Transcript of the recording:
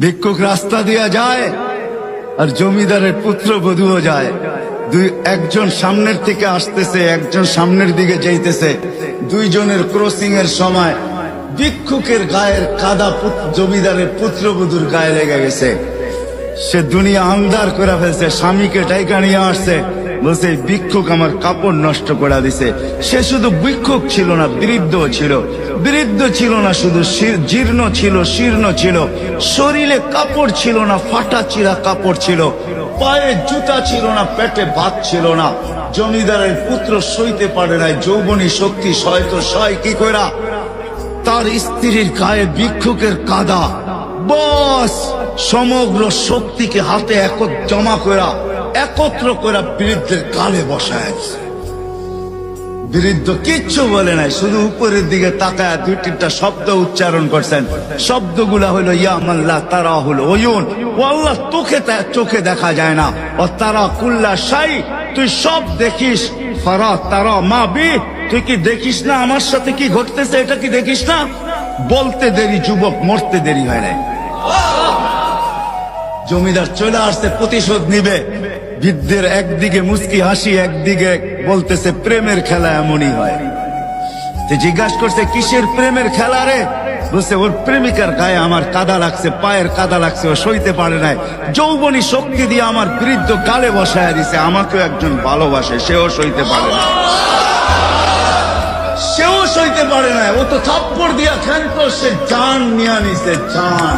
ভিক্ষুক রাস্তা দিয়া যায় আর জমিদারের পুত্রবধূও যায়। একজন সামনের থেকে আসতেছে, একজন সামনের দিকে যাইতেছে। দুইজনের ক্রসিং এর সময় ভিক্ষুকের গায়ের কাদা জমিদারের পুত্রবধূর গায়ে লেগে গেছে। সে দুনিয়া আন্ধার করে ফেলছে, স্বামীকে ডাইকা নিয়ে আসছে, বলছে ভিক্ষুক আমার কাপড় নষ্ট করে দিছে। সে শুধু ভিক্ষুক ছিল না, বৃদ্ধ ছিল। বৃদ্ধ ছিল না শুধু, জীর্ণ ছিল, শীর্ণ ছিল, শরীরে কাপড় ছিল না, ফাটা চিরা কাপড় ছিল, পায়ে জুতা ছিল না, পেটে ভাত ছিল না। জমিদারের পুত্র সইতে পারে নাই, যৌবনী শক্তি সয়তো সয় কি কইরা তার স্ত্রীর গায়ে ভিক্ষুকের কাদা, বস সমগ্র শক্তিকে হাতে জমা করা একত্র করে বৃদ্ধের গালে বসায়। বৃদ্ধ কিচ্ছু বলে নাই, শুধু উপরের দিকে তাকায় দুই তিনটা শব্দ উচ্চারণ করছেন। শব্দগুলা হলো ইয়া মাল্লাহ তারা হলো ওয়ুন, ও আল্লাহ চোখে দেখা যায় না, ও তারা কুল্লা শাই তুই সব দেখিস, ফারা তারা মা বি তুই কি দেখিস না আমার সাথে কি ঘটতেছে, এটা কি দেখিস না? বলতে দেরি যুবক, মরতে দেরি হয় নাই। জমিদার চলে আসছে, প্রতিশোধ নিবে। বৃদ্ধের একদিকে মুস্কি হাসি, একদিকে বলতেছে প্রেমের খেলা এমনই হয়। জিজ্ঞাসা করছে কিসের প্রেমের খেলা রে? বলছে ওর প্রেমিকার গায়ে আমার কাদা লাগছে, পায়ের কাদা লাগছে, ও সইতে পারে নাই, যৌবনী শক্তি দিয়ে আমার বৃদ্ধ গালে বসায় দিছে। আমাকেও একজন ভালোবাসে, সেও সইতে পারে না, সেও সইতে পারে না। ও তো থাপ্পড় দিয়া খেলতো, সে জান নিয়ে নিছে, জান।